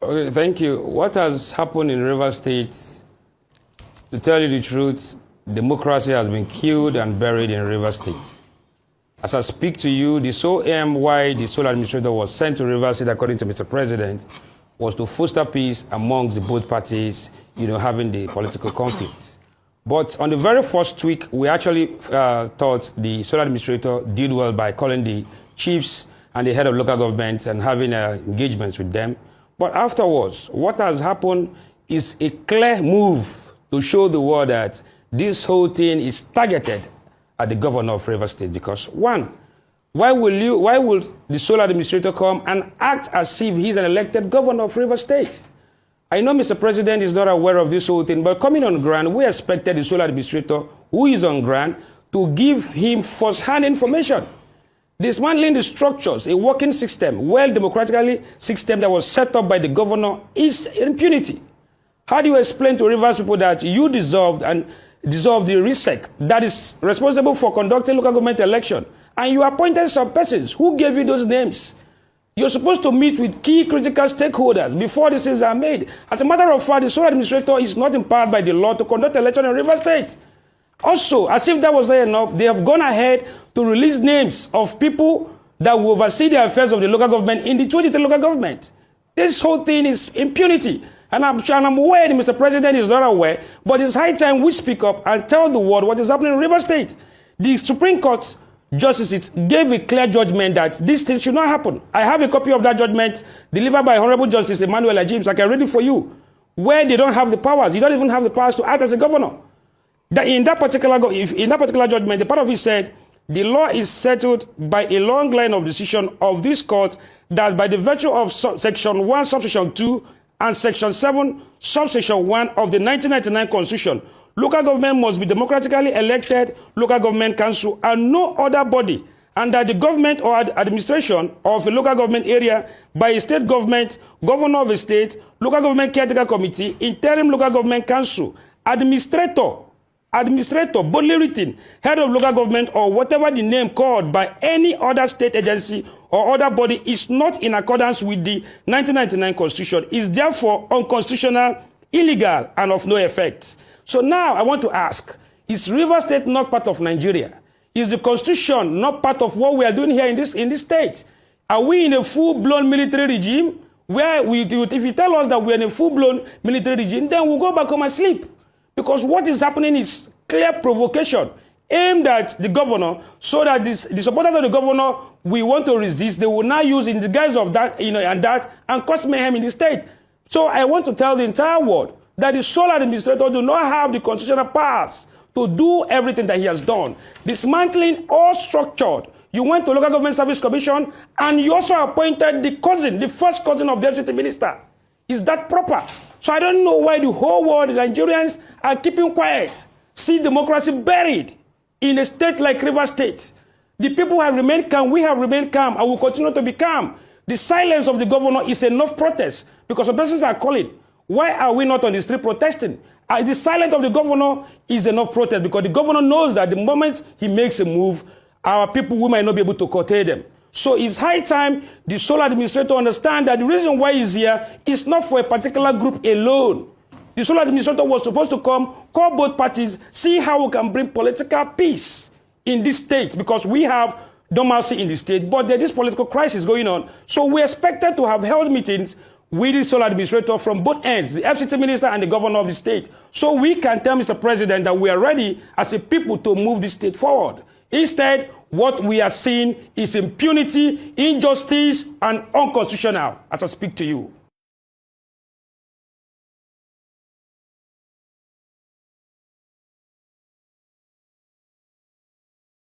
Okay, thank you. What has happened in Rivers State, to tell you the truth, democracy has been killed and buried in Rivers State. As I speak to you, the sole aim why the sole administrator was sent to Rivers State, according to Mr. President, was to foster peace amongst the both parties, having the political conflict. But on the very first week, we actually thought the sole administrator did well by calling the chiefs and the head of local governments and having engagements with them. But afterwards, what has happened is a clear move to show the world that this whole thing is targeted at the governor of Rivers State. Because one, why will the sole administrator come and act as if he's an elected governor of Rivers State? I know Mr. President is not aware of this whole thing, but coming on ground, we expected the sole administrator, who is on ground, to give him first-hand information. Dismantling the structures, a working system, well-democratically system that was set up by the governor is impunity. How do you explain to Rivers people that you dissolved the RISEC that is responsible for conducting local government election, and you appointed some persons? Who gave you those names? You're supposed to meet with key critical stakeholders before decisions are made. As a matter of fact, the sole administrator is not empowered by the law to conduct election in Rivers State. Also, as if that was not enough, they have gone ahead to release names of people that will oversee the affairs of the local government in the 23 local government. This whole thing is impunity. And I'm aware that Mr. President is not aware, but it's high time we speak up and tell the world what is happening in Rivers State. The Supreme Court justices gave a clear judgment that this thing should not happen. I have a copy of that judgment delivered by Honorable Justice Emmanuel Ajims. I can read it for you. Where they don't have the powers, you don't even have the powers to act as a governor. In that particular judgment, the part of it said, the law is settled by a long line of decision of this court that by the virtue of Section 1, Subsection 2, and Section 7, Subsection 1 of the 1999 Constitution, local government must be democratically elected local government council and no other body, and that the government or administration of a local government area by a state government, governor of a state, local government caretaker committee, interim local government council, administrator, boldly written, head of local government, or whatever the name called by any other state agency or other body is not in accordance with the 1999 Constitution, is therefore unconstitutional, illegal, and of no effect. So now I want to ask, is Rivers State not part of Nigeria? Is the Constitution not part of what we are doing here in this state? Are we in a full-blown military regime? Where if you tell us that we're in a full-blown military regime, then we'll go back home and sleep. Because what is happening is clear provocation aimed at the governor, so that the supporters of the governor we want to resist, they will now use in the guise of that, and cause mayhem in the state. So I want to tell the entire world that the sole administrator do not have the constitutional powers to do everything that he has done. Dismantling all structured. You went to Local Government Service Commission and you also appointed the first cousin of the deputy minister. Is that proper? So I don't know why the whole world, the Nigerians, are keeping quiet. See democracy buried in a state like Rivers State. The people have remained calm, we have remained calm, and will continue to be calm. The silence of the governor is enough protest, because some persons are calling, why are we not on the street protesting? The silence of the governor is enough protest, because the governor knows that the moment he makes a move, our people, we might not be able to curtail them. So it's high time the sole administrator understand that the reason why he's here is not for a particular group alone. The sole administrator was supposed to come, call both parties, see how we can bring political peace in this state, because we have normalcy in the state, but there is political crisis going on. So we expected to have held meetings with the sole administrator from both ends, the FCT minister and the governor of the state, so we can tell Mr. President that we are ready as a people to move the state forward. Instead, what we are seeing is impunity, injustice, and unconstitutional, as I speak to you.